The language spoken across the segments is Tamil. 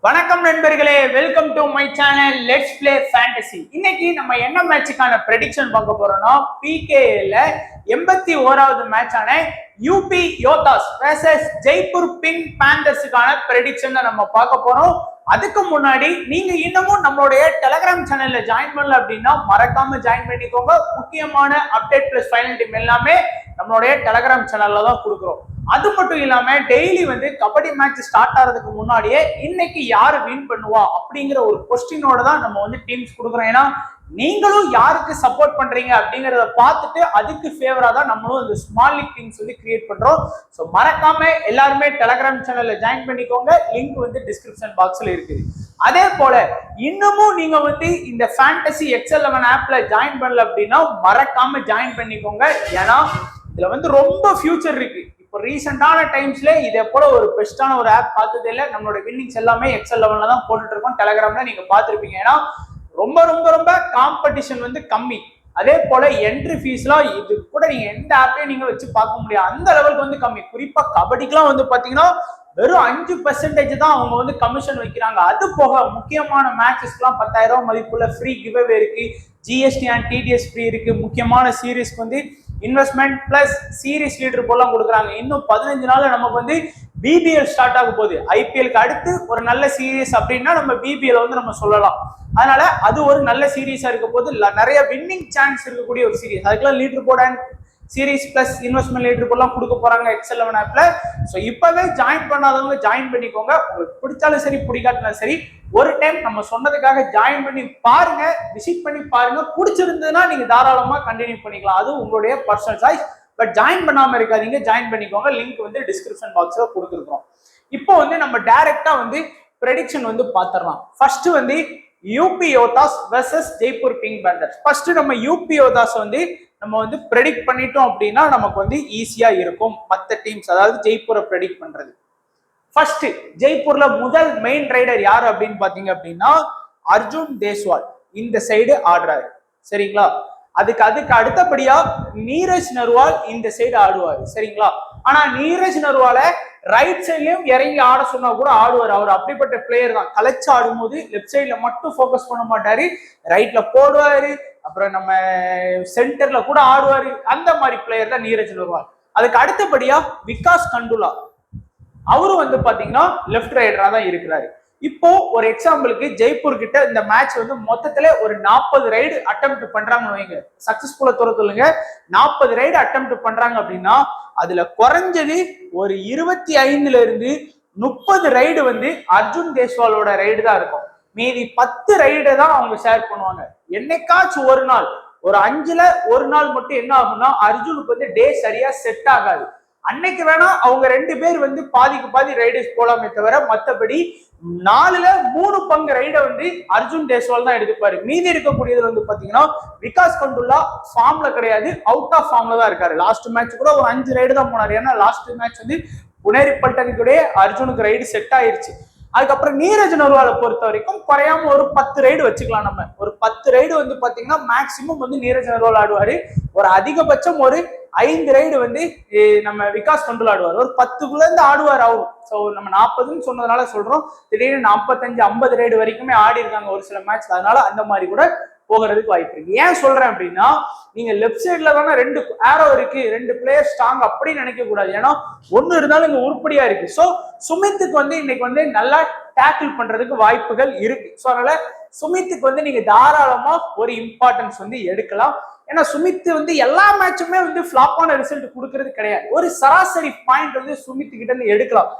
வணக்கம் நண்பர்களே, welcome to my channel let's play fantasy. இன்னைக்கு நம்ம என்ன மேட்சுக்கான ப்ரெடிக்ஷன் பார்க்க போறோம்னா, பிகேல 81வது மேட்சான UP Yoddhas versus Jaipur Pink பேந்தர்ஸுக்கான ப்ரெடிக்ஷன் நம்ம பார்க்க போறோம். அதுக்கு முன்னாடி நீங்க இன்னமும் நம்மளுடைய டெலிகிராம் சேனல்ல ஜாயின் பண்ணல அப்படின்னா மறக்காம ஜாயின் பண்ணிக்கோங்க. முக்கியமான அப்டேட் பிளஸ் ஃபைனல் டீம் எல்லாமே நம்மளுடைய டெலிகிராம் சேனல்ல தான் கொடுக்குறோம். அது மட்டும் இல்லாம டெய்லி கபடி மேட்ச் ஸ்டார்ட் ஆகிறதுக்கு முன்னாடியே இன்னைக்கு யாரு வின் பண்ணுவா அப்படிங்கிற ஒரு கொஸ்டினோட தான் நம்ம டீம்ஸ் கொடுக்குறோம். ஏன்னா நீங்களும் யாருக்கு சப்போர்ட் பண்றீங்க அப்படிங்கறத பார்த்துட்டு அதுக்கு ஃபேவரா தான் நம்மளும் இந்த ஸ்மால் லீக் டீம்ஸ் கிரியேட் பண்றோம். ஸோ மறக்காம எல்லாருமே டெலிகிராம் சேனல்ல ஜாயின் பண்ணிக்கோங்க. லிங்க் டிஸ்கிரிப்ஷன் பாக்ஸ்ல இருக்குது. அதே போல இன்னமும் நீங்க இந்த ஃபேண்டசி XL11 ஆப்ல ஜாயின் பண்ணல அப்படின்னா மறக்காம ஜாயின் பண்ணிக்கோங்க. ஏன்னா இதுல ரொம்ப ஃபியூச்சர் இருக்கு. இப்போ ரீசெண்டான டைம்ஸ்ல இதே போல ஒரு பெஸ்டான ஒரு ஆப் பார்த்ததே இல்லை. நம்மளோட வின்னிங்ஸ் எல்லாமே XL11ல தான் போட்டுட்டு இருக்கோம். டெலிகிராம்ல நீங்க பார்த்துருப்பீங்க. ஏன்னா ரொம்ப ரொம்ப ரொம்ப காம்படிஷன் கம்மி. அதே போல என்ட்ரி ஃபீஸ்லாம் இது கூட நீங்க எந்த ஆப்பையும் நீங்க வச்சு பார்க்க முடியாது. அந்த லெவலுக்கு கம்மி. குறிப்பா கபடிக்கெல்லாம் பாத்தீங்கன்னா வெறும் 5% தான் அவங்க கமிஷன் வைக்கிறாங்க. அது போக முக்கியமான மேட்சஸ்க்குலாம் 10,000 மதிப்புள்ள ஃப்ரீ கிவ்அவே இருக்கு. GST அண்ட் TDS ஃப்ரீ இருக்கு. முக்கியமான சீரீஸ்க்கு இன்வெஸ்ட்மெண்ட் பிளஸ் சீரீஸ் லீடர் போலாம் கொடுக்குறாங்க. இன்னும் 15 நாள்ல நமக்கு BBL ஸ்டார்ட் ஆக போகுது. IPLக்கு அடுத்து ஒரு நல்ல சீரீஸ் அப்படின்னா நம்ம BBL நம்ம சொல்லலாம். அதனால அது ஒரு நல்ல சீரீஸா இருக்க போது. நிறைய வின்னிங் சான்ஸ் இருக்கக்கூடிய ஒரு சீரீஸ். அதுக்கெல்லாம் leaderboard and series plus investment leader போர்ட்லாம் கொடுக்க போறாங்க XL11 ஆப்ல. ஸோ இப்பவே ஜாயின் பண்ணாதவங்க ஜாயின் பண்ணிக்கோங்க. உங்களுக்கு பிடிச்சாலும் சரி பிடிக்காட்டினாலும் சரி ஒரு டைம் நம்ம சொன்னதுக்காக ஜாயின் பண்ணி பாருங்க, விசிட் பண்ணி பாருங்க. பிடிச்சிருந்ததுன்னா நீங்க தாராளமா கண்டினியூ பண்ணிக்கலாம். அது உங்களுடைய பர்சனல் சாய்ஸ். பட் ஜாயின் பண்ணாம இருக்காதீங்க, ஜாயின் பண்ணிக்கோங்க. லிங்க் டிஸ்கிரிப்ஷன் பாக்ஸ்ல கொடுத்துருக்கோம். இப்போ நம்ம டைரக்டா ப்ரெடிக்ஷன் பாத்திரலாம். First UP Yoddhas versus Jaipur Pink Panthers. First நம்ம யூபி யோதாஸ் நம்ம ப்ரெடிக்ட் பண்ணிட்டோம் அப்படின்னா நமக்கு ஈஸியா இருக்கும். மற்ற டீம்ஸ் அதாவது ஜெய்ப்பூரை ப்ரெடிக்ட் பண்றது. ஃபர்ஸ்ட் ஜெய்ப்பூர்ல முதல் மெயின் ரைடர் யாரு அப்படின்னு பாத்தீங்க அப்படின்னா அர்ஜுன் தேஸ்வால் இந்த சைடு ஆடுறாரு. சரிங்களா? அதுக்கு அடுத்தபடியா நீரஜ் நர்வால் இந்த சைடு ஆடுவாரு. சரிங்களா? ஆனா நீரஜ் நர்வால ரைட் சைட்லயும் இறங்கி ஆட சொன்னா கூட ஆடுவார். அவர் அப்படிப்பட்ட பிளேயர் தான். கலைச்சு ஆடும்போது லெப்ட் சைட்ல மட்டும் போக்கஸ் பண்ண மாட்டாரு, ரைட்ல போடுவாரு, அப்புறம் நம்ம சென்டர்ல கூட ஆடுவாரு. அந்த மாதிரி பிளேயர் தான் நீரஜ் நர்வால். அதுக்கு அடுத்தபடியா விகாஸ் கண்டுலா, அவரும் பாத்தீங்கன்னா லெப்ட் ரைடரா தான் இருக்கிறாரு. இப்போ ஒரு எக்ஸாம்பிளுக்கு ஜெய்ப்பூர் கிட்ட இந்த மேட்ச் மொத்தத்துல ஒரு 40 ரைடு அட்டெம்ப்ட் பண்றாங்கன்னு வைங்க. சக்சஸ்ஃபுல்லா சொல்லுங்க. 40 ரைடு அட்டெம்ப்ட் பண்றாங்க அப்படின்னா அதுல குறைஞ்சது ஒரு 25ல இருந்து 30 ரைடு அர்ஜுன் தேஸ்வாலோட ரைடு தான் இருக்கும். மீதி 10 ரைடு தான் அவங்க ஷேர் பண்ணுவாங்க. என்னைக்காச்சும் ஒரு நாள், ஒரு 5ல ஒரு நாள் மட்டும் என்ன ஆகும்னா அர்ஜுனுக்கு டே சரியா செட் ஆகாது. அன்னைக்கு வேணா அவங்க 2 பேர் பாதிக்கு பாதி ரைடர்ஸ் போலாமே தவிர மற்றபடி 4ல 3 பங்கு ரைட அர்ஜுன் தேஸ்வால் தான் எடுத்துப்பாரு. மீதி இருக்கக்கூடியது பாத்தீங்கன்னா விகாஸ் கண்டுல்லா ஃபார்ம்ல கிடையாது, அவுட் ஆஃப் ஃபார்ம்ல தான் இருக்காரு. லாஸ்ட் மேட்ச் கூட ஒரு 5 ரைடு தான் போனாரு. ஏன்னா லாஸ்ட் மேட்ச் புனேரி பல்டனுடைய அர்ஜுனுக்கு ரைடு செட் ஆயிருச்சு. அதுக்கப்புறம் நீரஜ் நர்வாலை பொறுத்த வரைக்கும் குறையாம ஒரு 10 ரைடு வச்சுக்கலாம். நம்ம ஒரு 10 ரைடு பாத்தீங்கன்னா மேக்சிமம் நீரஜ் நர்வால் ஆடுவாரு. ஒரு அதிகபட்சம் ஒரு 5 ரைடு நம்ம விகாஸ் கண்டுலா ஆடுவார். ஒரு 10க்குள்ள இருந்து ஆடுவார் அவரும். ஸோ நம்ம 40ன்னு சொன்னதுனால சொல்றோம். திடீர்னு 45-50 ரைடு வரைக்குமே ஆடி இருக்காங்க ஒரு சில மேட்ச். அதனால அந்த மாதிரி கூட போகிறதுக்கு வாய்ப்பு இருக்கு. ஏன் சொல்றேன் அப்படின்னா நீங்க லெப்ட் சைட்ல தானே 2 ஆரோ இருக்கு, 2 பிளேயர் ஸ்ட்ராங் அப்படின்னு நினைக்க கூடாது. ஏன்னா ஒண்ணு இருந்தாலும் இங்க உருப்படியா இருக்கு. ஸோ சுமித்துக்கு இன்னைக்கு நல்லா டேக்கிள் பண்றதுக்கு வாய்ப்புகள் இருக்கு. ஸோ அதனால சுமித்துக்கு நீங்க தாராளமா ஒரு இம்பார்ட்டன்ஸ் எடுக்கலாம். ஏன்னா சுமித் எல்லா மேட்சுமே ஃபிளாப்பான ரிசல்ட் கொடுக்கறது கிடையாது. ஒரு சராசரி பாயிண்ட் சுமித் கிட்ட இருந்து எடுக்கலாம்.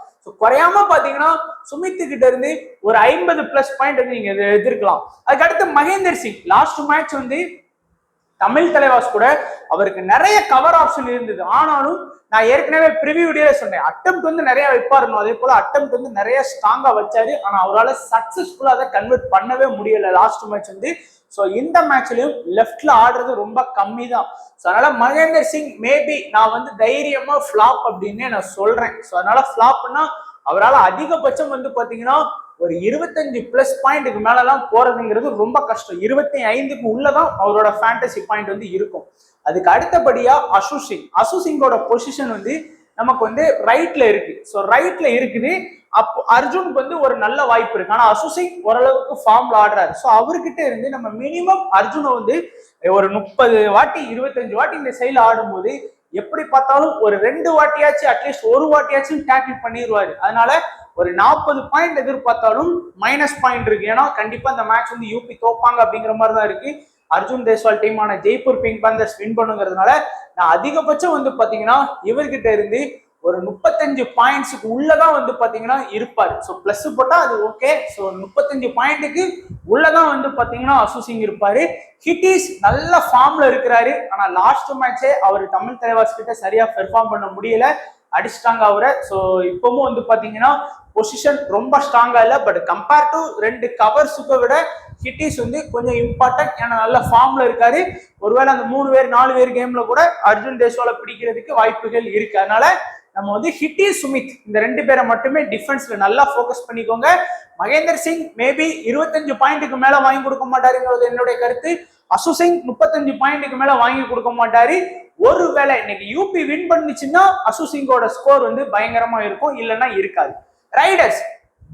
குறையாம பாத்தீங்கன்னா சுமித் கிட்ட இருந்து ஒரு 50+ பாயிண்ட் நீங்க எதிர்க்கலாம். அதுக்கு அடுத்து மகேந்தர் சிங் லாஸ்ட் மேட்ச் தமிழ் தலைவாஸ் கூட அவருக்கு நிறைய கவர் ஆப்ஷன் இருந்தது. ஆனாலும் நான் ஏற்கனவே ப்ரிவியூ வீடியோல சொன்னேன், அட்டெம்ப்ட் நிறைய வைப்பாருணும். அதே போல அட்டெம்ப்ட் நிறைய ஸ்ட்ராங்கா வச்சாரு. ஆனா அவரால் சக்சஸ்ஃபுல்லா அதை கன்வெர்ட் பண்ணவே முடியல லாஸ்ட் மேட்ச் ஸோ இந்த மேட்ச்லயும் லெஃப்ட்ல ஆடுறது ரொம்ப கம்மி தான். ஸோ அதனால மகேந்தர் சிங் மேபி நான் தைரியமா ஃபிளாப் அப்படின்னு நான் சொல்றேன். ஸோ அதனால ஃபிளாப்னா அவரால் அதிகபட்சம் பாத்தீங்கன்னா ஒரு 25+ பாயிண்ட்டுக்கு மேலலாம் போறதுங்கிறது ரொம்ப கஷ்டம். 25க்கு உள்ளதான் அவரோட ஃபேண்டசி பாயிண்ட் இருக்கும். அதுக்கு அடுத்தபடியா அசு சிங்கோட பொசிஷன் நமக்கு ரைட்ல இருக்கு. ஸோ ரைட்ல இருக்குது. அப்போ அர்ஜுனுக்கு வந்து ஒரு நல்ல வாய்ப்பு இருக்கு. ஆனா அசுசிங் ஓரளவுக்கு ஃபார்ம்ல ஆடுறாரு. ஸோ அவர்கிட்ட இருந்து நம்ம மினிமம் அர்ஜுனை வந்து ஒரு 30 வாட்டி 25 வாட்டி இந்த சைட்ல ஆடும்போது எப்படி பார்த்தாலும் ஒரு 2 வாட்டியாச்சும் அட்லீஸ்ட் ஒரு வாட்டியாச்சும் டேக்கிள் பண்ணிடுவாரு. அதனால ஒரு 40 பாயிண்ட் எதிர்பார்த்தாலும் மைனஸ் பாயிண்ட் இருக்கு. ஏன்னா கண்டிப்பா இந்த மேட்ச் வந்து யூபி தோப்பாங்க அப்படிங்கிற மாதிரி தான் இருக்கு. அர்ஜுன் தேஸ்வால் டீமான ஜெய்ப்பூர் பிங்க் பேந்தர்ஸ் வின் பண்ணுங்கிறதுனால நான் அதிகபட்சம் வந்து பாத்தீங்கன்னா இவர்கிட்ட இருந்து ஒரு 35 பாயிண்ட்ஸுக்கு உள்ளதான் வந்து பாத்தீங்கன்னா இருப்பாரு. ஸோ பிளஸ் போட்டா அது ஓகே. ஸோ 35 பாயிண்ட்டுக்கு உள்ளதான் வந்து பாத்தீங்கன்னா அசுசிங் இருப்பாரு. ஹிட்டிஸ் நல்ல ஃபார்ம்ல இருக்கிறாரு. ஆனா லாஸ்ட் மேட்சே அவர் தமிழ் தலைவாஸ் கிட்ட சரியா பெர்ஃபார்ம் பண்ண முடியல, அடிச்சிட்டாங்க அவரை. ஸோ இப்பவும் வந்து பாத்தீங்கன்னா பொசிஷன் ரொம்ப ஸ்ட்ராங்கா இல்லை. பட் கம்பேர் டு 2 கவர்ஸுக்கு விட ஹிட்டிஸ் வந்து கொஞ்சம் இம்பார்ட்டன்ட். ஏன்னா நல்ல ஃபார்ம்ல இருக்காரு. ஒருவேளை அந்த 3 பேர் 4 பேர் கேம்ல கூட அர்ஜுன் தேஸ்வாலை பிடிக்கிறதுக்கு வாய்ப்புகள் இருக்கு. அதனால நம்ம வந்து ஹிட்டிஸ் சுமித் இந்த 2 பேரை மட்டுமே டிஃபென்ஸ்ல நல்லா ஃபோக்கஸ் பண்ணிக்கோங்க. மகேந்தர் சிங் மேபி 25 பாயிண்ட்டுக்கு மேல வாங்கி கொடுக்க மாட்டாருங்கிறது என்னுடைய கருத்து. அசுசிங் 35 பாயிண்ட்டுக்கு மேல வாங்கி கொடுக்க மாட்டாரு. ஒருவேளை இன்னைக்கு யூபி வின் பண்ணுச்சுன்னா அசுசிங்கோட ஸ்கோர் வந்து பயங்கரமா இருக்கும், இல்லைன்னா இருக்காது. ரைடர்ஸ்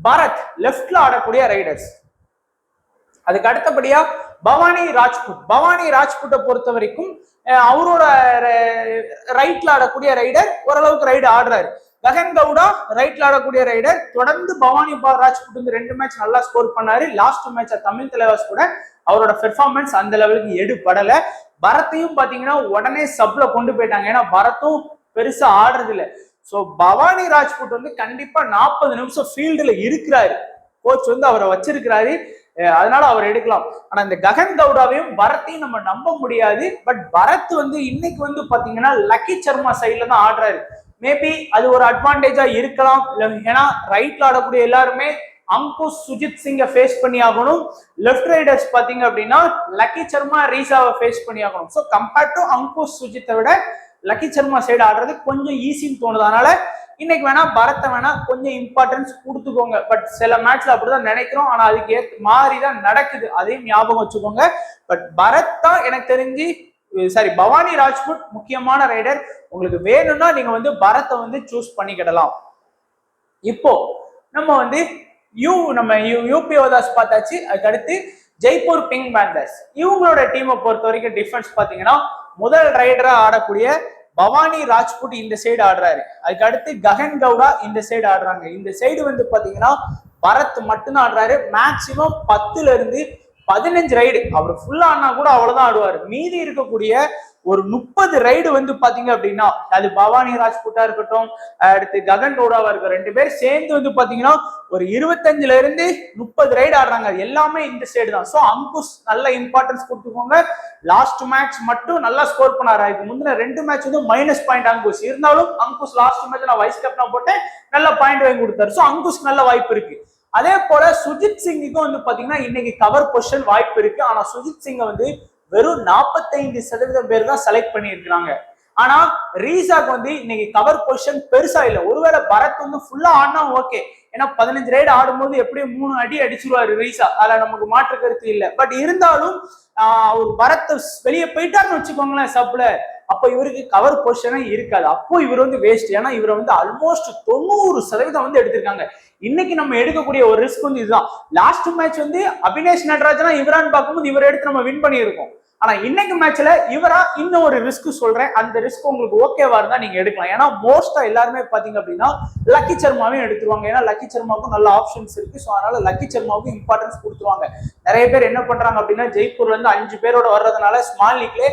பரத் லெப்ட்ல ஆடக்கூடிய ரைடர்ஸ். அதுக்கு அடுத்தபடியா பவானி ராஜ்புட். பவானி ராஜ்புட்டை பொறுத்த வரைக்கும் அவரோட ரைட்ல ஆடக்கூடிய ரைடர் ஓரளவுக்கு ரைடு ஆடுறாரு. ககன் கவுடா ரைட்ல ஆடக்கூடிய ரைடர். தொடர்ந்து பவானி ராஜ்புட் வந்து 2 மேட்ச் நல்லா ஸ்கோர் பண்ணாரு. லாஸ்ட் மேட்ச் தமிழ் தலைவாஸ் கூட அவரோட பெர்ஃபார்மன்ஸ் அந்த லெவலுக்கு எடுபடல. பரத்தையும் பாத்தீங்கன்னா உடனே சப்ல கொண்டு போயிட்டாங்க. ஏன்னா பரத்தும் பெருசா ஆடுறது இல்லை. ஸோ பவானி ராஜ்புட் வந்து கண்டிப்பா 40 நிமிஷம் ஃபீல்டுல இருக்கிறாரு. கோச் வந்து அவரை வச்சிருக்கிறாரு, அதனால அவர் எடுக்கலாம். ஆனா இந்த ககன் கவுடாவையும் பரத்தையும் நம்ம நம்ப முடியாது. பட் பரத் வந்து இன்னைக்கு வந்து பாத்தீங்கன்னா லக்கி சர்மா சைட்ல தான் ஆடுறாரு. மேபி அது ஒரு அட்வான்டேஜா இருக்கலாம். ஏன்னா ரைட்ல ஆடக்கூடிய எல்லாருமே அங்குஷ் சுஜித் சிங்கை ஃபேஸ் பண்ணி ஆகணும். லெஃப்ட் ரைடர்ஸ் பாத்தீங்க அப்படின்னா லக்கி சர்மா ரீசாவை ஃபேஸ் பண்ணி ஆகணும். ஸோ கம்பேர்ட் டு அங்குஷ் சுஜித்தை விட லக்கி சர்மா சைடு ஆடுறது கொஞ்சம் ஈஸின்னு தோணுது. அதனால இன்னைக்கு வேணா பரத்தை வேணா கொஞ்சம் இம்பார்ட்டன்ஸ் கொடுத்துக்கோங்க. பட் சில மேட்ச்ல அப்படிதான் நினைக்கிறோம், ஆனா அதுக்கு மாறிதான் நடக்குது, அதையும் ஞாபகம் வச்சுக்கோங்க. பட் பரத் தான் எனக்கு தெரிஞ்சு பவானி ராஜ்புட் முக்கியமான ரைடர். உங்களுக்கு வேணும்னா நீங்க வந்து பரத்தை வந்து சூஸ் பண்ணிக்கிடலாம். இப்போ நம்ம வந்து யூபி யோதாஸ் பார்த்தாச்சு. அதுக்கு அடுத்து ஜெய்ப்பூர் பிங்க் பேந்தர்ஸ். இவங்களோட டீமை பொறுத்த வரைக்கும் டிஃபென்ஸ் பாத்தீங்கன்னா முதல் ரைடரா ஆடக்கூடிய பவானி ராஜ்புட் இந்த சைடு ஆடுறாரு. அதுக்கு அடுத்து ககன் கவுடா இந்த சைடு ஆடுறாங்க. இந்த சைடு வந்து பாத்தீங்கன்னா பரத் மட்டும்தான் ஆடுறாரு. மேக்சிமம் 10ல இருந்து 15 ரைடு அவர் ஃபுல்லா ஆனா கூட அவ்வளவுதான் ஆடுவாரு. மீதி இருக்கக்கூடிய ஒரு 30 ரைடு வந்து பாத்தீங்க அப்படின்னா அது பவானி ராஜ்புட்டா இருக்கட்டும், அடுத்து ககன் கவுடாவா இருக்கும், 2 பேர் சேர்ந்து வந்து பாத்தீங்கன்னா ஒரு 25ல இருந்து 30 ரைடு ஆடுறாங்க. எல்லாமே இந்த சைடு தான். ஸோ அங்குஷ் நல்ல இம்பார்ட்டன்ஸ் கொடுத்துக்கோங்க. லாஸ்ட் மேட்ச் மட்டும் நல்லா ஸ்கோர் பண்ணாரு. அதுக்கு முந்தின 2 மேட்ச் வந்து மைனஸ் பாயிண்ட் அங்குஷ் இருந்தாலும் அங்குஷ் லாஸ்ட் மேட்ச் நான் வைஸ் கேப்டனா போட்டேன், நல்ல பாயிண்ட் வாங்கி கொடுத்தாரு. ஸோ அங்குஷ்க்கு நல்ல வாய்ப்பு இருக்கு. அதே போல சுஜித் சிங்குக்கும் வந்து பாத்தீங்கன்னா இன்னைக்கு கவர் பொசிஷன் வாய்ப்பு இருக்கு. ஆனா சுஜித் சிங்கை வந்து வெறும் 45% பேர் தான் செலக்ட் பண்ணியிருக்கிறாங்க. ஆனா ரீசாக்கு வந்து இன்னைக்கு கவர் பொசிஷன் பெருசா இல்லை. ஒருவேளை பரத் வந்து ஃபுல்லா ஆடினா ஓகே, ஏன்னா 15 ரைடு ஆடும்போது எப்படியும் 3 அடி அடிச்சிருவாரு ரீசா, அதுல நமக்கு மாற்று கருத்து இல்லை. பட் இருந்தாலும் அவர் பரத் வெளியே போயிட்டாருன்னு வச்சுக்கோங்களேன் சப்ல, அப்ப இவருக்கு கவர் பொசிஷனே இருக்காது. அப்போ இவர் வந்து வேஸ்ட். ஏன்னா இவரை வந்து ஆல்மோஸ்ட் 90% வந்து எடுத்திருக்காங்க. இன்னைக்கு நம்ம எடுக்கக்கூடிய ஒரு ரிஸ்க் வந்து இதுதான். லாஸ்ட் மேட்ச் வந்து அபினேஷ் நடராஜனா இவரான்னு பார்க்கும்போது இவரை எடுத்து நம்ம வின் பண்ணியிருக்கோம். ஆனா இன்னைக்கு மேட்ச்ல இவரா இன்னும் ஒரு ரிஸ்க் சொல்றேன். அந்த ரிஸ்க் உங்களுக்கு ஓகேவா இருந்தா நீங்க எடுக்கலாம். ஏன்னா மோஸ்டா எல்லாருமே பாத்தீங்க அப்படின்னா லக்கி சர்மாவையும் எடுத்துருவாங்க. ஏன்னா லக்கி சர்மாவுக்கும் நல்ல ஆப்ஷன்ஸ் இருக்கு. ஸோ அதனால லக்கி சர்மாவுக்கும் இம்பார்ட்டன்ஸ் கொடுத்துருவாங்க. நிறைய பேர் என்ன பண்றாங்க அப்படின்னா ஜெய்ப்பூர்ல இருந்து 5 பேரோட வர்றதுனால ஸ்மால் லீக்ல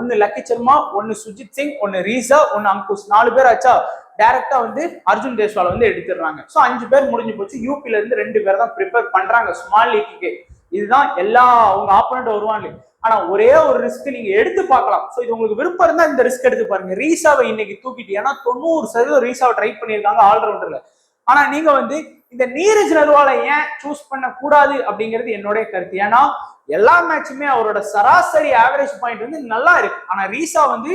1 லக்கி சர்மா, 1 சுஜித் சிங், 1 ரீசா, 1 அங்குஷ், 4 பேர் ஆச்சா டைரக்டா வந்து அர்ஜுன் தேஸ்வால் வந்து எடுத்துடுறாங்க. ஸோ 5 பேர் முடிஞ்சு போச்சு. யூபில இருந்து 2 பேர் தான் ப்ரிப்பேர் பண்றாங்க ஸ்மால் லீக்கு. இதுதான் எல்லா அவங்க ஆப்போனண்ட் வருவாங்க. ஆனா ஒரே ஒரு ரிஸ்க் நீங்க எடுத்து பார்க்கலாம். ஸோ இது உங்களுக்கு விருப்பம் இருந்தா இந்த ரிஸ்க் எடுத்து பாருங்க. ரீசாவை இன்னைக்கு தூக்கிட்டு, ஏன்னா 90% ரீசாவை ட்ரை பண்ணியிருக்காங்க ஆல்ரவுண்டர்ல. ஆனா நீங்க வந்து இந்த நீரஜ் நர்வாலை ஏன் சூஸ் பண்ண கூடாது அப்படிங்கிறது என்னுடைய கருத்து. ஏன்னா எல்லா மேட்சுமே அவரோட சராசரி ஆவரேஜ் பாயிண்ட் வந்து நல்லா இருக்கு. ஆனா ரீசா வந்து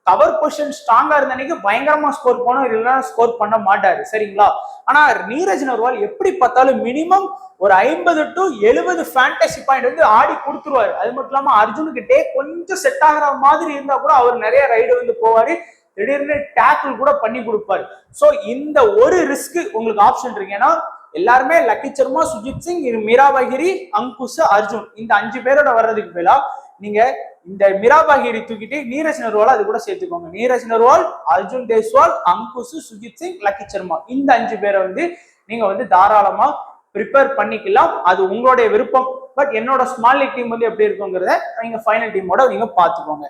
கவர் பொசிஷன் ஸ்ட்ராங்கா இருந்த அன்னைக்கு பயங்கரமா ஸ்கோர் பண்ணும், இல்லைன்னா ஸ்கோர் பண்ண மாட்டாரு, சரிங்களா? ஆனா நீரஜ் நர்வால் எப்படி பார்த்தாலும் மினிமம் ஒரு 50 to 70 ஃபேண்டசி பாயிண்ட் வந்து ஆடி கொடுத்துருவாரு. அது மட்டும் இல்லாம அர்ஜுனுக்கிட்டே கொஞ்சம் செட் ஆகிற மாதிரி இருந்தா கூட அவர் நிறைய ரைடு வந்து போவாரு. திடீர்னு டேக்கிள் கூட பண்ணி கொடுப்பாரு. ஸோ இந்த ஒரு ரிஸ்க் உங்களுக்கு ஆப்ஷன் இருக்கு. ஏன்னா எல்லாருமே லக்கி சர்மா, சுஜித் சிங், மிராபாகிரி, அங்குஷ், அர்ஜுன் இந்த 5 பேரோட வர்றதுக்கு பதிலா நீங்க இந்த மிராபாகிரி தூக்கிட்டு நீரஜ் நர்வால் அது கூட சேர்த்துக்கோங்க. நீரஜ் நர்வால், அர்ஜுன் தேஸ்வால், அங்குஷ், சுஜித் சிங், லக்கி சர்மா இந்த 5 பேரை வந்து நீங்க வந்து தாராளமா ப்ரிப்பேர் பண்ணிக்கலாம். அது உங்களுடைய விருப்பம். பட் என்னோட ஸ்மால் லீக் டீம் வந்து எப்படி இருக்குங்கிறத நீங்க ஃபைனல் டீமோட நீங்க பாத்துக்கோங்க.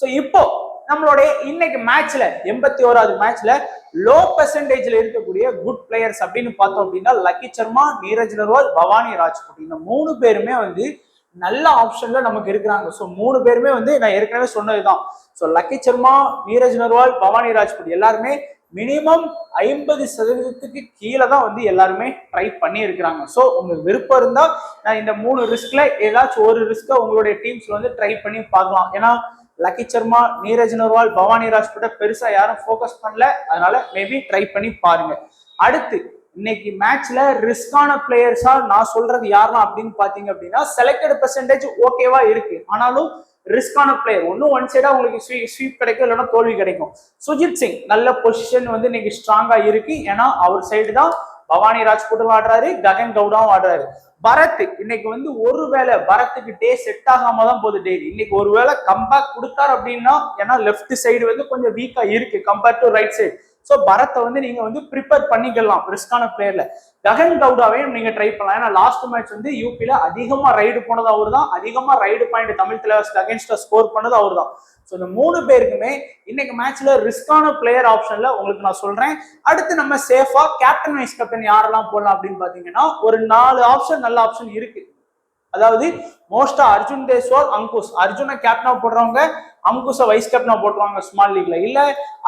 ஸோ இப்போ நம்மளுடைய இன்னைக்கு மேட்ச்ல 81வது மேட்ச்ல லோ பெர்சன்டேஜ்ல இருக்கக்கூடிய குட் பிளேயர்ஸ் அப்படின்னு பார்த்தோம் அப்படின்னா லக்கி சர்மா, நீரஜ் நர்வால், பவானி ராஜ்புட் இந்த 3 பேருமே வந்து நல்ல ஆப்ஷன்ல நமக்கு இருக்கிறாங்க. ஸோ 3 பேருமே வந்து நான் ஏற்கனவே சொன்னதுதான். ஸோ லக்கி சர்மா, நீரஜ் நர்வால், பவானி ராஜ்புட் எல்லாருமே மினிமம் 50% கீழே தான் வந்து எல்லாருமே ட்ரை பண்ணி இருக்கிறாங்க. ஸோ உங்களுக்கு விருப்பம் இருந்தா நான் இந்த 3 ரிஸ்க்ல ஏதாச்சும் ஒரு ரிஸ்க உங்களுடைய டீம்ஸ்ல வந்து ட்ரை பண்ணி பார்க்கலாம். ஏன்னா லக்கி சர்மா, நீரஜ் நர்வால், பவானி ராஜ்புட்ட பெருசா யாரும் ஃபோக்கஸ் பண்ணல. அதனால மேபி ட்ரை பண்ணி பாருங்க. அடுத்து இன்னைக்கு மேட்ச்ல ரிஸ்கான பிளேயர்ஸா நான் சொல்றது யாரெல்லாம் அப்படின்னு பாத்தீங்க அப்படின்னா செலக்டட் பெர்சன்டேஜ் ஓகேவா இருக்கு. ஆனாலும் ரிஸ்கான பிளேயர் ஒன்னும் ஒன் சைடா உங்களுக்கு ஸ்வீப் கிடைக்கும், இல்லைன்னா தோல்வி கிடைக்கும். சுஜித் சிங் நல்ல பொசிஷன் வந்து இன்னைக்கு ஸ்ட்ராங்கா இருக்கு. ஏன்னா அவர் சைடு தான் பவானி ராஜ்புட்டும் ஆடுறாரு, ககன் கவுடாவும் ஆடுறாரு. பரத் இன்னைக்கு வந்து ஒருவேளை பரத்துக்கு டே செட் ஆகாம தான் போகுது டே. இன்னைக்கு ஒருவேளை கம்பேக் கொடுத்தாரு அப்படின்னா, ஏன்னா லெஃப்ட் சைடு வந்து கொஞ்சம் வீக்கா இருக்கு compare to right side. So பரத்தை வந்து நீங்க வந்து ப்ரிப்பேர் பண்ணிக்கலாம் ரிஸ்கான பிளேயர்ல. ககன் கவுடாவையும் நீங்க ட்ரை பண்ணலாம். ஏன்னா லாஸ்ட் மேட்ச் வந்து யூபில அதிகமா ரைடு போனது அவர் தான், அதிகமா ரைடு பாயிண்ட் தமிழ் தலைவர்ஸ்க்கு அகேன்ஸ்டா ஸ்கோர் பண்ணது அவர் தான். ஸோ இந்த 3 பேருக்குமே இன்னைக்கு மேட்ச்ல ரிஸ்கான பிளேயர் ஆப்ஷன்ல உங்களுக்கு நான் சொல்றேன். அடுத்து நம்ம சேஃபா கேப்டன் வைஸ் கேப்டன் யாரெல்லாம் போடலாம் அப்படின்னு பாத்தீங்கன்னா ஒரு 4 ஆப்ஷன் நல்ல ஆப்ஷன் இருக்கு. அதாவது மோஸ்டா அர்ஜுன் தேஸ்வால், அங்குஷ். அர்ஜுனை கேப்டனா போடுறவங்க அங்குஷ வைஸ் கேப்டனா போட்டுருவாங்க ஸ்மால் லீக்ல. இல்ல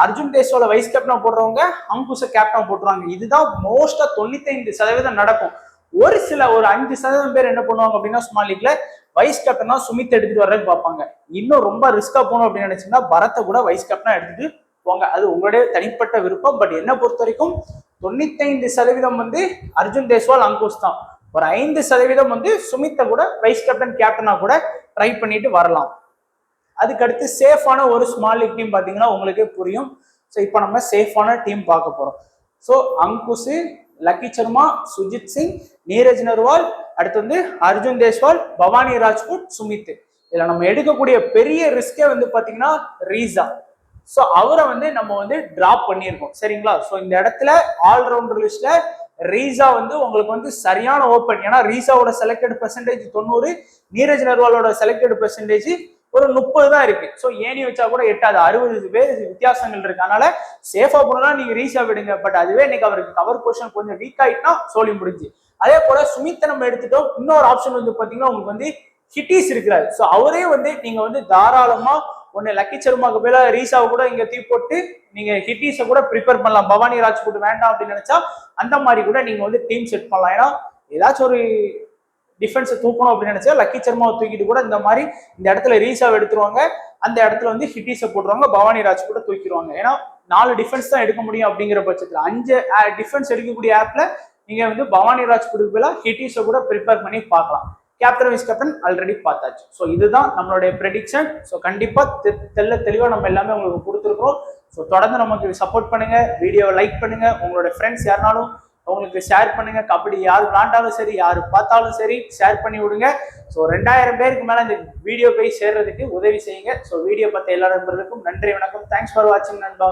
அர்ஜுன் தேஸ்வால வைஸ் கேப்டனா போடுறவங்க அங்குஷ கேப்டனா போட்டுருவாங்க. இதுதான் மோஸ்டா 95% நடக்கும். ஒரு 5% பேர் என்ன பண்ணுவாங்க அப்படின்னா ஸ்மால் லீக்ல வைஸ் கேப்டனா சுமித் எடுத்துட்டு வர்றதுக்கு பார்ப்பாங்க. இன்னும் ரொம்ப ரிஸ்கா போகணும் அப்படின்னு நினைச்சீங்கன்னா பரத்தை கூட வைஸ் கேப்டனா எடுத்துட்டு போங்க. அது உங்களுடைய தனிப்பட்ட விருப்பம். பட் என்ன பொறுத்த வரைக்கும் 95% வந்து அர்ஜுன் தேஸ்வால், அங்குஷ் தான். ஒரு 5% வந்து சுமித்தை கூட வைஸ் கேப்டன் கேப்டனா கூட ட்ரை பண்ணிட்டு வரலாம். அதுக்கடுத்து சேஃபான ஒரு ஸ்மால் லீக் டீம் பார்த்தீங்கன்னா உங்களுக்கே புரியும். ஸோ இப்போ நம்ம சேஃபான டீம் பார்க்க போறோம். ஸோ அங்குஷ், லக்கி சர்மா, சுஜித் சிங், நீரஜ் நர்வால், அடுத்து வந்து அர்ஜுன் தேஸ்வால், பவானி ராஜ்புட், சுமித். இதுல நம்ம எடுக்கக்கூடிய பெரிய ரிஸ்கே வந்து பாத்தீங்கன்னா ரீசா. ஸோ அவரை வந்து நம்ம வந்து டிராப் பண்ணியிருக்கோம். சரிங்களா? ஸோ இந்த இடத்துல ஆல்ரவுண்டர் லிஸ்ட்ல ரீசா வந்து உங்களுக்கு வந்து சரியான ஓப்பன். ஏன்னா ரீசாவோட செலக்டட் பெர்சன்டேஜ் 90, நீரஜ் நர்வாலோட செலக்டட் பெர்சன்டேஜ் ஒரு 30 தான் இருக்கு. ஸோ ஏணி வச்சா கூட எட்டாது, 60 பேர் வித்தியாசங்கள் இருக்கு. அதனால சேஃபா போனா நீங்க ரீசா விடுங்க. பட் அதுவே இன்னைக்கு அவருக்கு கவர் பொசிஷன் கொஞ்சம் வீக் ஆயிட்டுனா சோழி முடிஞ்சு. அதே போல சுமித்தை நம்ம எடுத்துட்டோம். இன்னொரு ஆப்ஷன் வந்து பாத்தீங்கன்னா உங்களுக்கு வந்து ஹிட்டிஸ் இருக்கிறாரு. ஸோ அவரே வந்து நீங்க வந்து தாராளமா ஒன்னு லக்கி சர்மாக்கு பேர ரீசாவை கூட இங்க தீ போட்டு நீங்க ஹிட்டிஸை கூட ப்ரிப்பேர் பண்ணலாம். பவானி ராஜ்புட் வேண்டாம் அப்படின்னு நினைச்சா அந்த மாதிரி கூட நீங்க வந்து டீம் செட் பண்ணலாம். ஏன்னா ஏதாச்சும் ஒரு டிஃபென்ஸை தூக்கணும் அப்படின்னு நினைச்சா லக்கி சர்மாவை தூக்கிட்டு கூட இந்த மாதிரி இந்த இடத்துல ரீசாவை எடுத்துருவாங்க. அந்த இடத்துல வந்து ஹிட்டிஸை போட்டுருவாங்க, பவானி ராஜ்புட்டை தூக்கிடுவாங்க. ஏன்னா 4 டிஃபென்ஸ் தான் எடுக்க முடியும் அப்படிங்கிற பட்சத்துல 5 டிஃபென்ஸ் எடுக்கக்கூடிய ஆப்ல நீங்க வந்து பவானி ராஜ்புட்டுக்கு பதிலாக ஹிட்டிஸை கூட ப்ரிப்பேர் பண்ணி பார்க்கலாம். கேப்டன் வைஸ் கேப்டன் ஆல்ரெடி பார்த்தாச்சு. ஸோ இதுதான் நம்மளுடைய ப்ரெடிக்ஷன். ஸோ கண்டிப்பா தெளிவா நம்ம எல்லாமே உங்களுக்கு கொடுத்துருக்கோம். ஸோ தொடர்ந்து நமக்கு சப்போர்ட் பண்ணுங்க, வீடியோவை லைக் பண்ணுங்க, உங்களோட ஃப்ரெண்ட்ஸ் யாருனாலும் அவங்களுக்கு ஷேர் பண்ணுங்க. கபடி யார் விளாண்டாலும் சரி, யார் பார்த்தாலும் சரி ஷேர் பண்ணி விடுங்க. ஸோ 2000 பேருக்கு மேல இந்த வீடியோ போய் சேர்றதுக்கு உதவி செய்யுங்க. ஸோ வீடியோ பார்த்த எல்லா நண்பர்களுக்கும் நன்றி, வணக்கம். தேங்க்ஸ் ஃபார் வாட்சிங் நண்பா.